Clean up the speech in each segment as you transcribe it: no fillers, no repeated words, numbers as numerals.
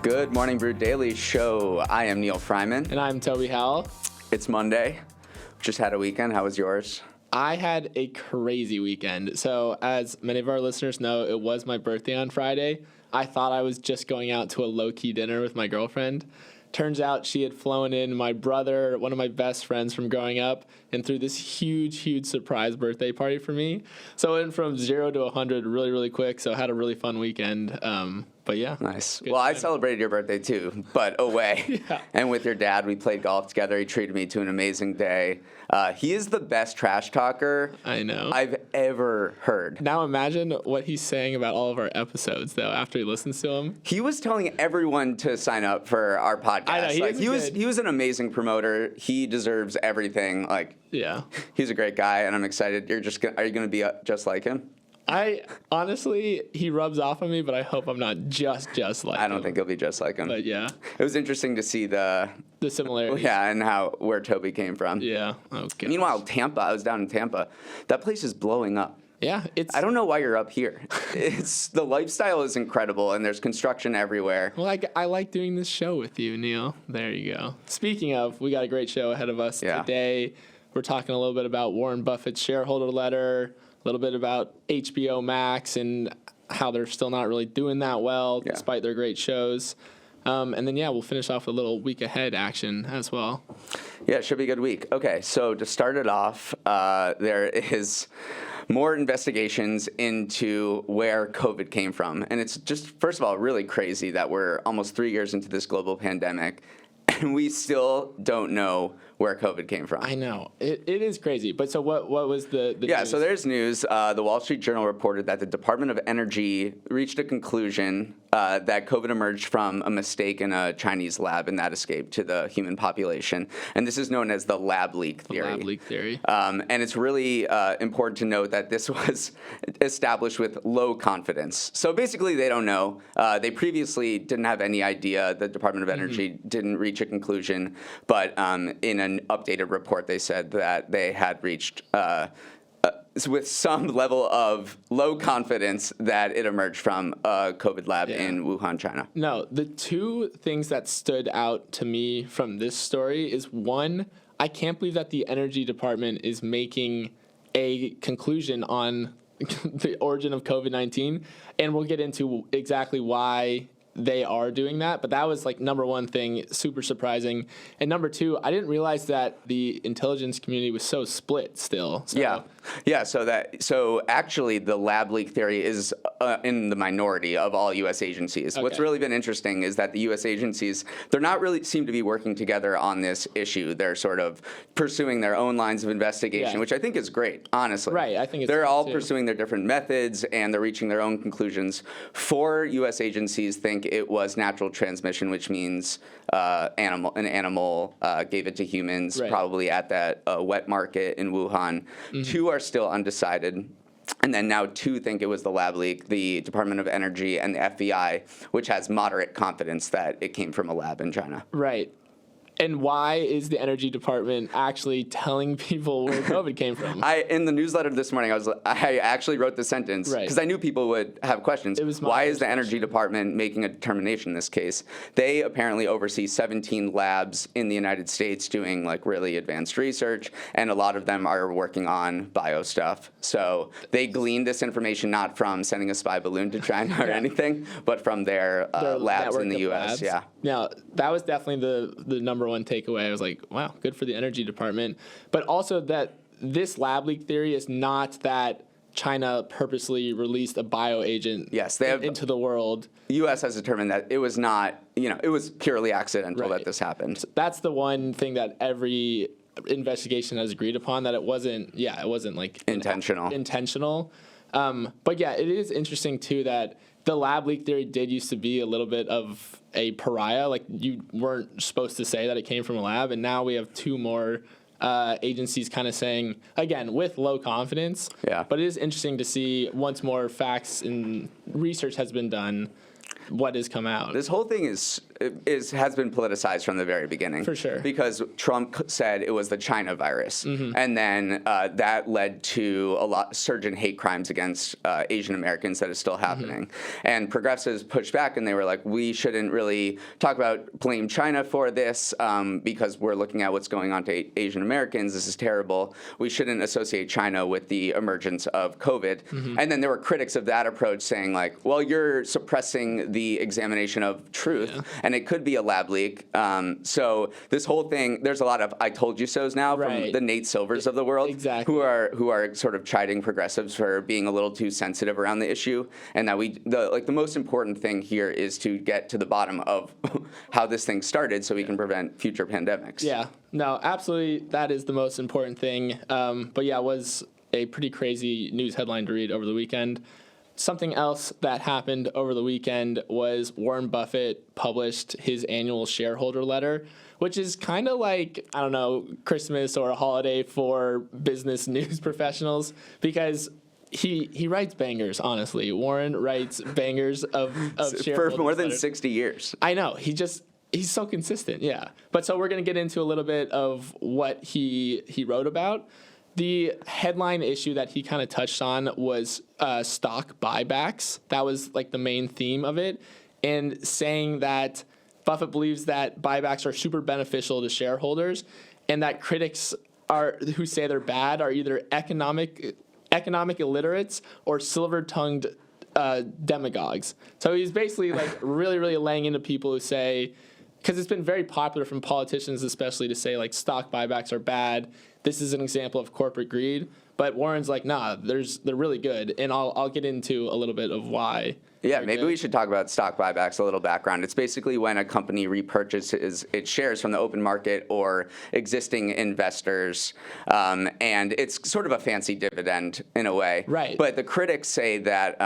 Good morning, Brew Daily Show. I am Neil Fryman. And I'm Toby Howell. It's Monday. Just had a weekend. How was yours? I had a crazy weekend. So as many of our listeners know, it was my birthday on Friday. I thought I was just going out to a low-key dinner with my girlfriend. Turns out she had flown in my brother, one of my best friends from growing up, and threw this huge surprise birthday party for me. So it went from 0 to 100 really, really quick. So I had a really fun weekend. But yeah. Nice. Well, I celebrated your birthday too, but away. Yeah. And with your dad, we played golf together. He treated me to an amazing day. He is the best trash talker I know I've ever heard. Now imagine what he's saying about all of our episodes, though, after he listens to them. He was telling everyone to sign up for our podcast. I know, he was an amazing promoter. He deserves everything. Yeah. He's a great guy, and I'm excited. Are you going to be just like him? Honestly, he rubs off on me, but I hope I'm not just like him. I don't think he'll be just like him. But yeah. It was interesting to see the similarities. Yeah, and where Toby came from. Yeah. Okay. Meanwhile, Tampa, I was down in Tampa. That place is blowing up. Yeah, I don't know why you're up here. The lifestyle is incredible, and there's construction everywhere. Well, I like doing this show with you, Neil. There you go. Speaking of, we got a great show ahead of us today. We're talking a little bit about Warren Buffett's shareholder letter, a little bit about HBO Max and how they're still not really doing that well despite their great shows. And then, we'll finish off with a little week ahead action as well. Yeah, it should be a good week. Okay, so to start it off, there is more investigations into where COVID came from. And it's just, first of all, really crazy that we're almost 3 years into this global pandemic, and we still don't know where COVID came from. I know. It is crazy. But so what was the news? So there's news. The Wall Street Journal reported that the Department of Energy reached a conclusion that COVID emerged from a mistake in a Chinese lab, and that escaped to the human population. And this is known as the lab leak theory. The lab leak theory. And it's really important to note that this was established with low confidence. So basically, they don't know. They previously didn't have any idea. The Department of Energy didn't reach a conclusion. But in an updated report, they said that they had reached with some level of low confidence that it emerged from a COVID lab in Wuhan, China. No, the two things that stood out to me from this story is, one, I can't believe that the Energy Department is making a conclusion on the origin of COVID-19, and we'll get into exactly why they are doing that, but that was number one thing, super surprising. And number two, I didn't realize that the intelligence community was so split still. So. Yeah. So actually, the lab leak theory is in the minority of all U.S. agencies. Okay. What's really been interesting is that the U.S. agencies, they're not really seem to be working together on this issue. They're sort of pursuing their own lines of investigation, which I think is great, honestly. Right. I think they're all pursuing their different methods, and they're reaching their own conclusions. 4 U.S. agencies think it was natural transmission, which means an animal gave it to humans, probably at that wet market in Wuhan. 2 are still undecided. And then now 2 think it was the lab leak, the Department of Energy and the FBI, which has moderate confidence that it came from a lab in China. Right. And why is the Energy Department actually telling people where COVID came from? In the newsletter this morning, I actually wrote the sentence because I knew people would have questions. Why is the Energy Department making a determination in this case? They apparently oversee 17 labs in the United States doing really advanced research, and a lot of them are working on bio stuff. So they gleaned this information not from sending a spy balloon to China or anything, but from their labs in the U.S. Labs. Now, that was definitely the number one takeaway. I was like, wow, good for the Energy Department. But also that this lab leak theory is not that China purposely released a bioagent into the world. The U.S. has determined that it was not, it was purely accidental that this happened. So that's the one thing that every investigation has agreed upon, that it wasn't intentional. But it is interesting, too, that the lab leak theory did used to be a little bit of a pariah. You weren't supposed to say that it came from a lab, and now we have 2 more agencies kind of saying, again, with low confidence. Yeah. But it is interesting to see, once more facts and research has been done, what has come out. This whole thing is has been politicized from the very beginning. For sure. Because Trump said it was the China virus. And then that led to a surge in hate crimes against Asian Americans that is still happening. And progressives pushed back, and they were like, we shouldn't really talk about blame China for this because we're looking at what's going on to Asian Americans. This is terrible. We shouldn't associate China with the emergence of COVID. And then there were critics of that approach saying like, well, you're suppressing the examination of truth, and it could be a lab leak. So this whole thing, there's a lot of I told you so's now from the Nate Silvers of the world, who are sort of chiding progressives for being a little too sensitive around the issue, and that the most important thing here is to get to the bottom of how this thing started so we can prevent future pandemics. Yeah, no, absolutely, that is the most important thing. But yeah, it was a pretty crazy news headline to read over the weekend. Something else that happened over the weekend was Warren Buffett published his annual shareholder letter, which is kind of like, I don't know, Christmas or a holiday for business news professionals, because he writes bangers, honestly. Warren writes bangers of shareholder for more than letters. 60 years. I know. He's so consistent, yeah. But so we're going to get into a little bit of what he wrote about. The headline issue that he kind of touched on was stock buybacks. That was like the main theme of it, and saying that Buffett believes that buybacks are super beneficial to shareholders, and that critics who say they're bad are either economic illiterates or silver-tongued demagogues. So he's basically like really, really laying into people who say, because it's been very popular from politicians especially to say like stock buybacks are bad. This is an example of corporate greed. But Warren's like, nah, they're really good. And I'll get into a little bit of why. Yeah, maybe we should talk about stock buybacks, a little background. It's basically when a company repurchases its shares from the open market or existing investors, and it's sort of a fancy dividend in a way. Right. But the critics say that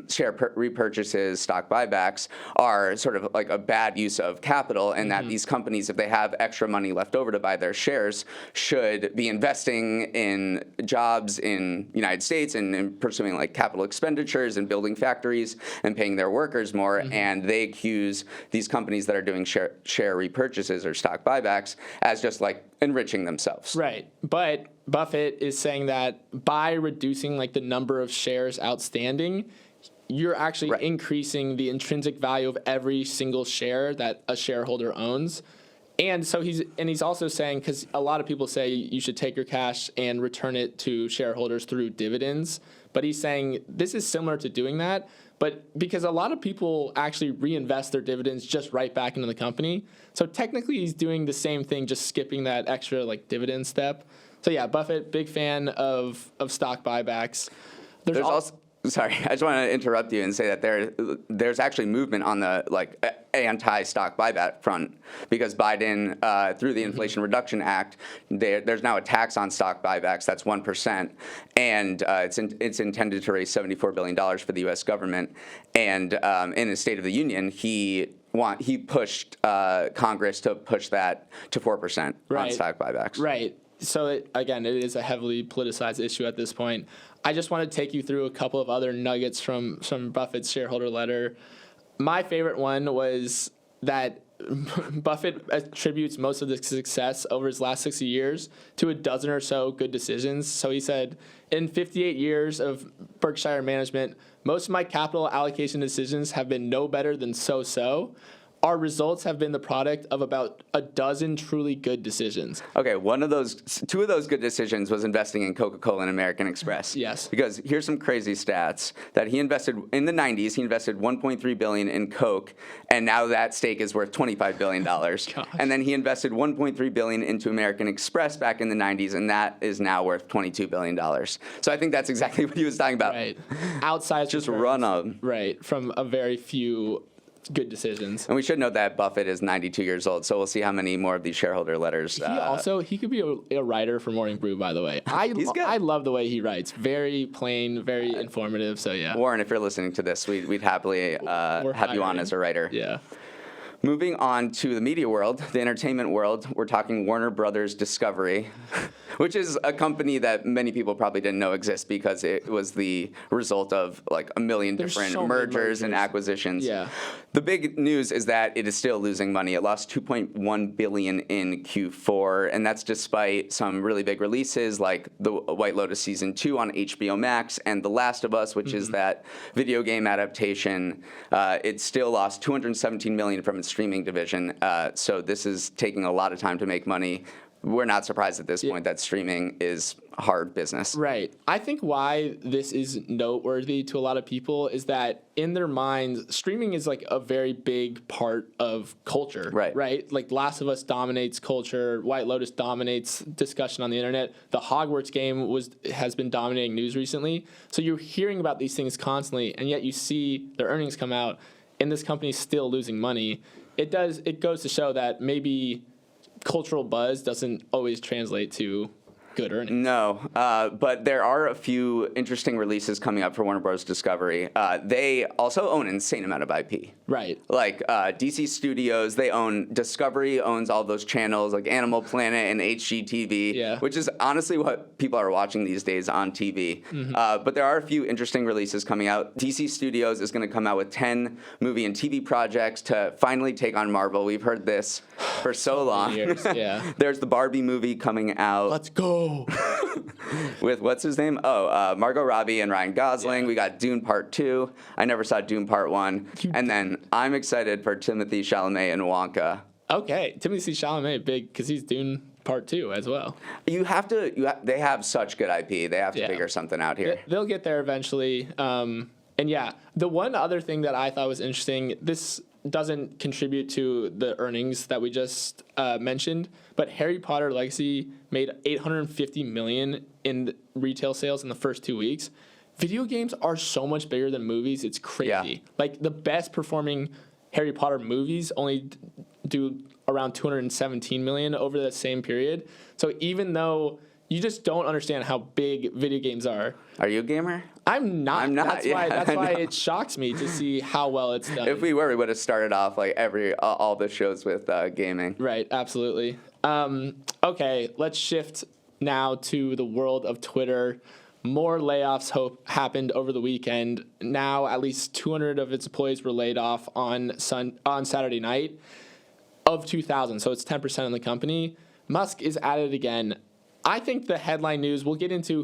share repurchases, stock buybacks, are sort of like a bad use of capital, and that these companies, if they have extra money left over to buy their shares, should be investing in jobs in the United States and in pursuing like capital expenditures and building factories and paying their workers more, and they accuse these companies that are doing share repurchases or stock buybacks as just like enriching themselves. Right. But Buffett is saying that by reducing like the number of shares outstanding, you're actually increasing the intrinsic value of every single share that a shareholder owns. And so he's also saying, because a lot of people say you should take your cash and return it to shareholders through dividends, but he's saying this is similar to doing that, but because a lot of people actually reinvest their dividends just right back into the company. So technically he's doing the same thing, just skipping that extra like dividend step. So yeah, Buffett, big fan of stock buybacks. There's also Sorry, I just want to interrupt you and say that there's actually movement on the like anti-stock buyback front, because Biden, through the Inflation Reduction Act, there's now a tax on stock buybacks that's 1%, and it's intended to raise $74 billion for the U.S. government. And in his State of the Union, he pushed Congress to push that to 4% on stock buybacks. Right. So it is a heavily politicized issue at this point. I just want to take you through a couple of other nuggets from Buffett's shareholder letter. My favorite one was that Buffett attributes most of the success over his last 60 years to a dozen or so good decisions. So he said, in 58 years of Berkshire management, most of my capital allocation decisions have been no better than so-so. Our results have been the product of about a dozen truly good decisions. Okay, two of those good decisions was investing in Coca-Cola and American Express. Yes. Because here's some crazy stats that he invested in the 90s. He invested $1.3 billion in Coke, and now that stake is worth $25 billion. Gosh. And then he invested $1.3 billion into American Express back in the 90s, and that is now worth $22 billion. So I think that's exactly what he was talking about. Right. Outsized just returns, run them. Right, from a very few good decisions. And we should note that Buffett is 92 years old, so we'll see how many more of these shareholder letters. He could be a writer for Morning Brew, by the way. I love the way he writes. Very plain, very informative. So yeah. Warren, if you're listening to this, we'd happily have you on as a writer. Yeah. Moving on to the media world, the entertainment world, we're talking Warner Brothers Discovery, which is a company that many people probably didn't know exists because it was the result of like a million different mergers and acquisitions. Yeah. The big news is that it is still losing money. It lost $2.1 billion in Q4, and that's despite some really big releases like The White Lotus Season 2 on HBO Max and The Last of Us, which is that video game adaptation. It still lost $217 million from its streaming division, so this is taking a lot of time to make money. We're not surprised at this point that streaming is hard business. Right. I think why this is noteworthy to a lot of people is that in their minds, streaming is like a very big part of culture. Right? Like Last of Us dominates culture. White Lotus dominates discussion on the internet. The Hogwarts game has been dominating news recently. So you're hearing about these things constantly, and yet you see their earnings come out, and this company's still losing money. It goes to show that maybe cultural buzz doesn't always translate to good earnings. No, but there are a few interesting releases coming up for Warner Bros. Discovery. They also own an insane amount of IP. Right. Like DC Studios, they own Discovery, owns all those channels like Animal Planet and HGTV, which is honestly what people are watching these days on TV. But there are a few interesting releases coming out. DC Studios is going to come out with 10 movie and TV projects to finally take on Marvel. We've heard this for so long. Years, yeah. There's the Barbie movie coming out. Let's go. With what's his name? Margot Robbie and Ryan Gosling. We got Dune Part 2. I never saw Dune Part 1. And then I'm excited for Timothée Chalamet and Wonka. Okay, Timothée Chalamet, big, because he's Dune Part 2 as well. They have such good IP. They have to figure something out here. They'll get there eventually. And yeah, the one other thing that I thought was interesting, this doesn't contribute to the earnings that we just mentioned, but Harry Potter Legacy made $850 million in retail sales in the first 2 weeks. Video games are so much bigger than movies. It's crazy. Yeah. Like the best performing Harry Potter movies only do around $217 million over that same period. So even though you just don't understand how big video games are. Are you a gamer? I'm not. That's why it shocks me to see how well it's done. If we were, we would have started off like all the shows with gaming. Right, absolutely. Okay, let's shift now to the world of Twitter. More layoffs happened over the weekend. Now at least 200 of its employees were laid off on Saturday night of 2,000. So it's 10% of the company. Musk is at it again. I think the headline news, we'll get into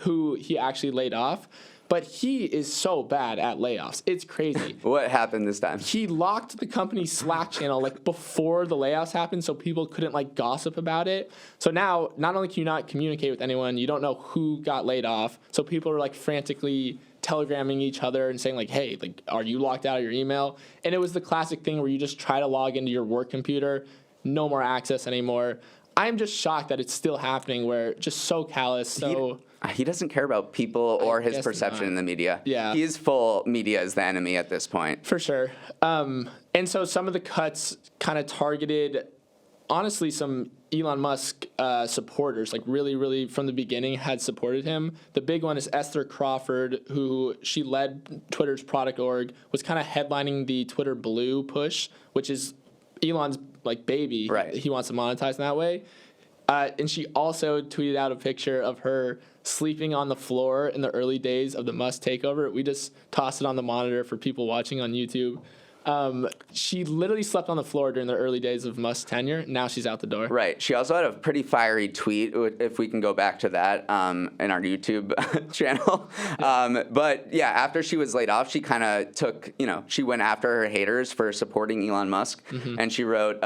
who he actually laid off, but he is so bad at layoffs. It's crazy. What happened this time? He locked the company's Slack channel like before the layoffs happened so people couldn't like gossip about it. So now not only can you not communicate with anyone, you don't know who got laid off. So people are like frantically telegramming each other and saying like, hey, like, are you locked out of your email? And it was the classic thing where you just try to log into your work computer, no more access anymore. I'm just shocked that it's still happening where just so callous, so... He doesn't care about people or his perception in the media. Yeah. He is full media is the enemy at this point. For sure. And so some of the cuts kind of targeted, honestly, some Elon Musk supporters, like really, really from the beginning had supported him. The big one is Esther Crawford, who she led Twitter's product org, was kind of headlining the Twitter Blue push, which is Elon's like baby. Right. He wants to monetize in that way. And she also tweeted out a picture of her sleeping on the floor in the early days of the Musk takeover. We just tossed it on the monitor for people watching on YouTube. She literally slept on the floor during the early days of Musk's tenure. Now she's out the door. Right. She also had a pretty fiery tweet, if we can go back to that in our YouTube channel. But yeah, after she was laid off, she kind of took, she went after her haters for supporting Elon Musk. Mm-hmm. And she wrote,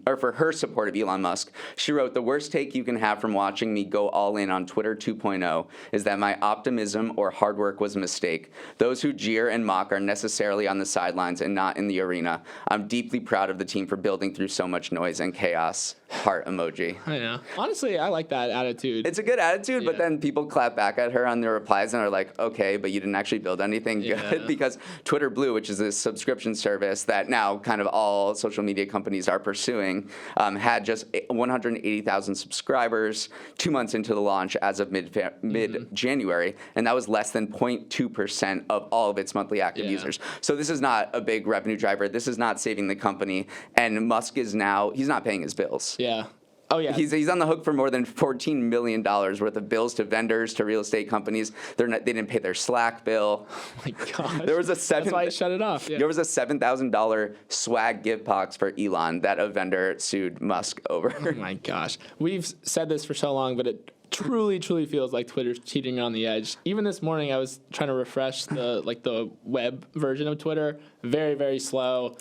or for her support of Elon Musk, she wrote, "The worst take you can have from watching me go all in on Twitter 2.0 is that my optimism or hard work was a mistake. Those who jeer and mock are necessarily on the sidelines and not in the arena. I'm deeply proud of the team for building through so much noise and chaos." Heart emoji. I know. Honestly, I like that attitude. It's a good attitude, but then people clap back at her on their replies and are like, okay, but you didn't actually build anything good. Because Twitter Blue, which is this subscription service that now kind of all social media companies are pursuing, had just 180,000 subscribers 2 months into the launch as of mid-January, and that was less than 0.2% of all of its monthly active users. So this is not a big revenue revenue driver. This is not saving the company. And Musk is now, he's not paying his bills. Yeah. Oh, yeah. He's on the hook for more than $14 million worth of bills to vendors, to real estate companies. They didn't pay their Slack bill. Oh my gosh. That's why I shut it off. Yeah. There was a $7,000 swag gift box for Elon that a vendor sued Musk over. Oh my gosh. We've said this for so long, but it truly feels like Twitter's cheating on the edge. Even this morning, I was trying to refresh the web version of Twitter. Very, very slow.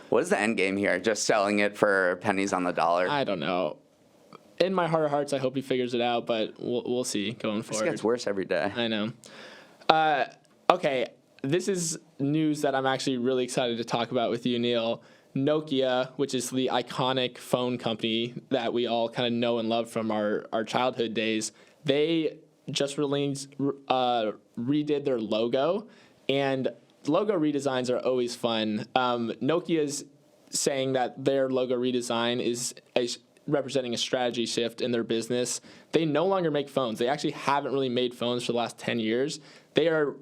What is the end game here? Just selling it for pennies on the dollar? I don't know. In my heart of hearts, I hope he figures it out, but we'll see going forward. This gets worse every day. I know. Okay, this is news that I'm actually really excited to talk about with you, Neil. Nokia, which is the iconic phone company that we all kind of know and love from our childhood days, they just redid their logo, and logo redesigns are always fun. Nokia's saying that their logo redesign is representing a strategy shift in their business. They no longer make phones. They actually haven't really made phones for the last 10 years. They are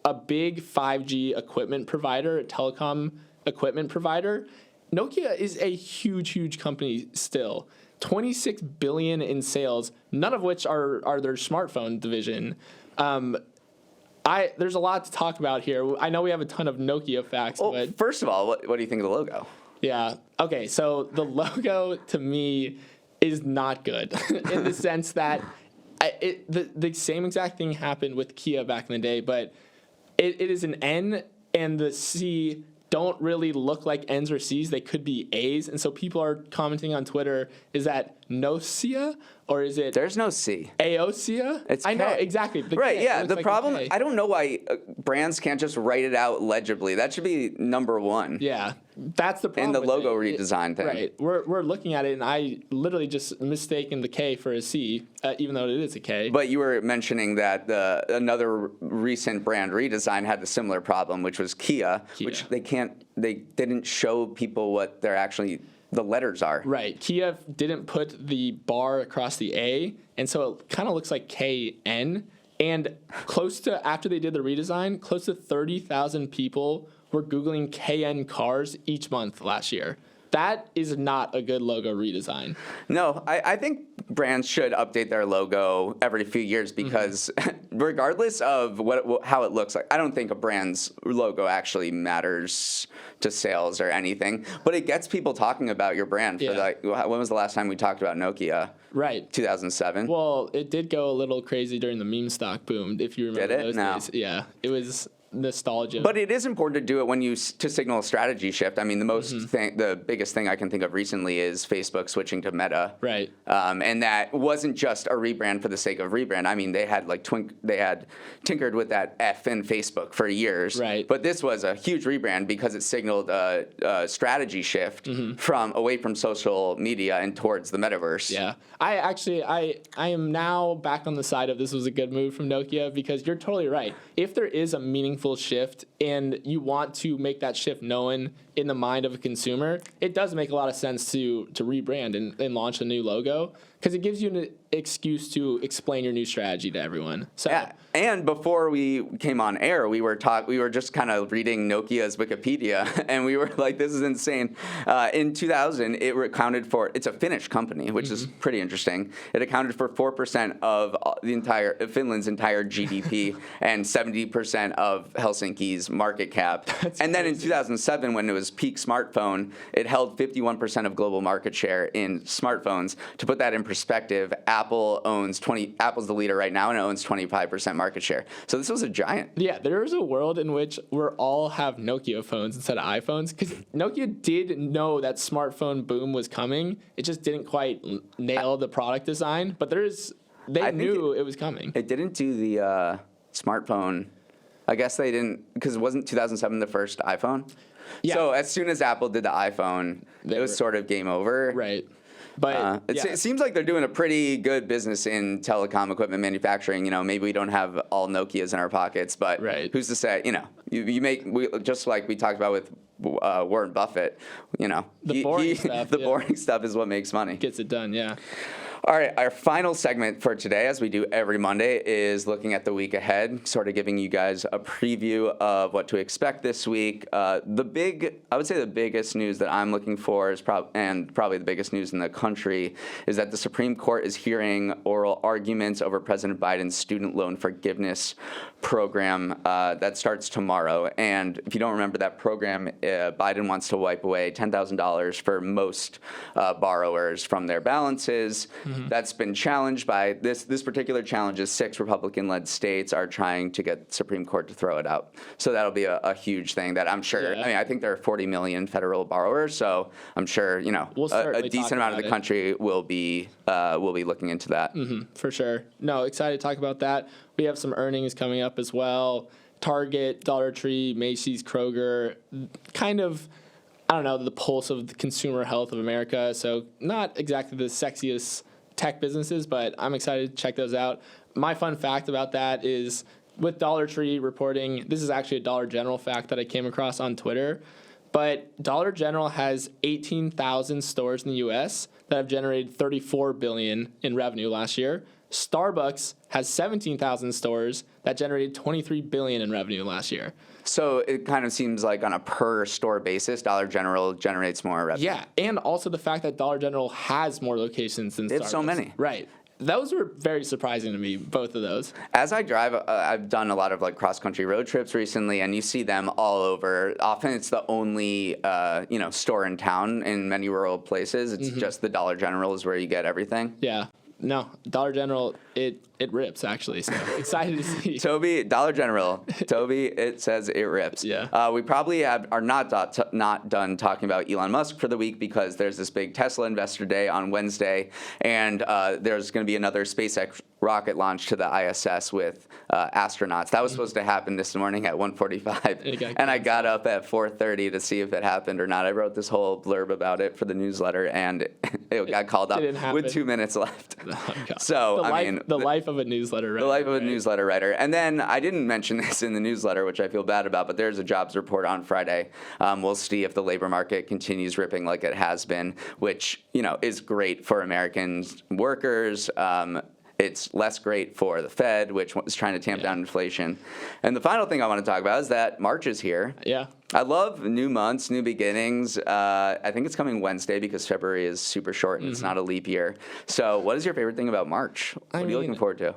a big 5G equipment provider, a telecom equipment provider. Nokia is a huge company still. $26 billion in sales, none of which are their smartphone division. There's a lot to talk about here. I know we have a ton of Nokia facts. Well, but first of all, what do you think of the logo? Yeah. Okay. So the logo to me is not good in the sense that the same exact thing happened with Kia back in the day, but it is an N and the C don't really look like N's or C's. They could be A's. And so people are commenting on Twitter, is that Nokia or is it? There's no C. Aosia? It's I know, K. exactly. Right, yeah. The like problem, I don't know why brands can't just write it out legibly. That should be number one. Yeah. That's the problem. In the logo redesign thing. Right. We're looking at it, and I literally just mistaken the K for a C, even though it is a K. But you were mentioning that another recent brand redesign had a similar problem, which was Kia. Which they didn't show people what they're actually the letters are. Right. Kia didn't put the bar across the A, and so it kind of looks like KN. And after they did the redesign, close to 30,000 people were Googling KN cars each month last year. That is not a good logo redesign. No, I think brands should update their logo every few years because regardless of how it looks like, I don't think a brand's logo actually matters to sales or anything. But it gets people talking about your brand. When was the last time we talked about Nokia? Right. 2007. Well, it did go a little crazy during the meme stock boom, if you remember those days. Yeah, it was nostalgia. But it is important to do it when to signal a strategy shift. I mean, the biggest thing I can think of recently is Facebook switching to Meta. Right. And that wasn't just a rebrand for the sake of rebrand. I mean, they had tinkered with that F in Facebook for years. Right. But this was a huge rebrand because it signaled a strategy shift away from social media and towards the metaverse. Yeah. I am now back on the side of this was a good move from Nokia because you're totally right. If there is a meaningful shift and you want to make that shift known in the mind of a consumer, it does make a lot of sense to rebrand and launch a new logo because it gives you an excuse to explain your new strategy to everyone. So yeah. And before we came on air, we were just kind of reading Nokia's Wikipedia, and we were like, "This is insane." In 2000, it accounted for. It's a Finnish company, which is pretty interesting. It accounted for 4% of Finland's entire GDP and 70% of Helsinki's market cap. And then in 2007, when it was peak smartphone, it held 51% of global market share in smartphones. To put that in perspective, Apple's the leader right now, and it owns 25% market share. So this was a giant. Yeah, there is a world in which we all have Nokia phones instead of iPhones because Nokia did know that smartphone boom was coming. It just didn't quite nail the product design, but they knew it was coming. It didn't do the smartphone. I guess they didn't because it wasn't 2007 the first iPhone. Yeah. So as soon as Apple did the iPhone, it was sort of game over. Right. But it seems like they're doing a pretty good business in telecom equipment manufacturing. You know, maybe we don't have all Nokias in our pockets, but who's to say? You know, just like we talked about with Warren Buffett. You know, the boring stuff. The boring stuff is what makes money. Gets it done. Yeah. All right, our final segment for today, as we do every Monday, is looking at the week ahead, sort of giving you guys a preview of what to expect this week. I would say the biggest news that I'm looking for is probably the biggest news in the country is that the Supreme Court is hearing oral arguments over President Biden's student loan forgiveness program that starts tomorrow. And if you don't remember that program, Biden wants to wipe away $10,000 for most borrowers from their balances. Mm-hmm. That's been challenged by this particular challenge is 6 Republican-led states are trying to get the Supreme Court to throw it out. So that'll be a huge thing that I'm sure, I think there are 40 million federal borrowers, so I'm sure, a decent amount of the country will be looking into that. Mm-hmm, for sure. No, excited to talk about that. We have some earnings coming up as well. Target, Dollar Tree, Macy's, Kroger, kind of, the pulse of the consumer health of America. So not exactly the sexiest tech businesses, but I'm excited to check those out. My fun fact about that is with Dollar Tree reporting, this is actually a Dollar General fact that I came across on Twitter, but Dollar General has 18,000 stores in the U.S. that have generated $34 billion in revenue last year. Starbucks has 17,000 stores that generated $23 billion in revenue last year. So it kind of seems like on a per store basis, Dollar General generates more revenue. Yeah, and also the fact that Dollar General has more locations than Starbucks. It's so many. Right. Those were very surprising to me, both of those. As I drive, I've done a lot of cross-country road trips recently, and you see them all over. Often it's the only store in town in many rural places. It's just the Dollar General is where you get everything. Yeah. No, Dollar General, it rips, actually, so excited to see. Dollar General, it says it rips. Yeah. We probably are not done talking about Elon Musk for the week because there's this big Tesla Investor Day on Wednesday, and there's going to be another SpaceX rocket launch to the ISS with astronauts. That was supposed to happen this morning at 1:45, and I got up at 4:30 to see if it happened or not. I wrote this whole blurb about it for the newsletter, and it got called up with 2 minutes left. Oh, so, the life of a newsletter writer. The life of a newsletter writer. And then I didn't mention this in the newsletter, which I feel bad about, but there's a jobs report on Friday. We'll see if the labor market continues ripping like it has been, which, is great for American workers. It's less great for the Fed, which is trying to tamp down inflation. And the final thing I want to talk about is that March is here. Yeah. I love new months, new beginnings. I think it's coming Wednesday because February is super short and it's not a leap year. So what is your favorite thing about March? What are you looking forward to?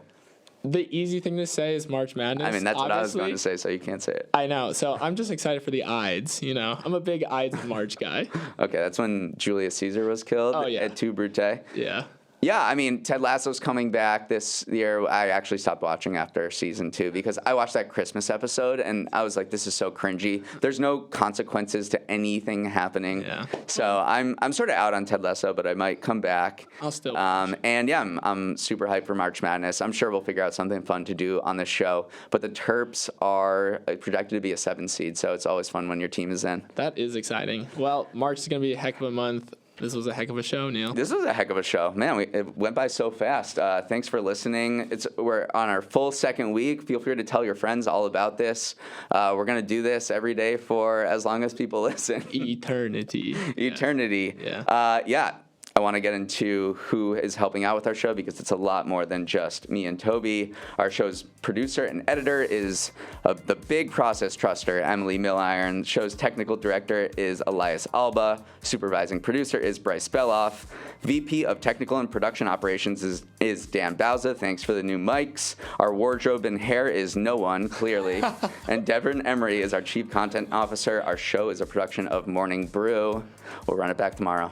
The easy thing to say is March Madness. That's what I was going to say, so you can't say it. I know. So I'm just excited for the Ides, I'm a big Ides of March guy. Okay, that's when Julius Caesar was killed at 2 Brute. Yeah. Yeah, Ted Lasso's coming back this year. I actually stopped watching after season 2 because I watched that Christmas episode and I was like, this is so cringy. There's no consequences to anything happening. Yeah. So I'm sort of out on Ted Lasso, but I might come back. I'll still watch. And yeah, I'm super hyped for March Madness. I'm sure we'll figure out something fun to do on this show. But the Terps are projected to be a 7 seed, so it's always fun when your team is in. That is exciting. Well, March is going to be a heck of a month. This was a heck of a show, Neil. This was a heck of a show. Man, it went by so fast. Thanks for listening. We're on our full second week. Feel free to tell your friends all about this. We're going to do this every day for as long as people listen. Eternity. Eternity. Yeah. I want to get into who is helping out with our show because it's a lot more than just me and Toby. Our show's producer and editor is the big process truster, Emily Milliron. Show's technical director is Elias Alba. Supervising producer is Bryce Beloff. VP of Technical and Production Operations is Dan Bauza. Thanks for the new mics. Our wardrobe and hair is no one, clearly. And Devin Emery is our Chief Content Officer. Our show is a production of Morning Brew. We'll run it back tomorrow.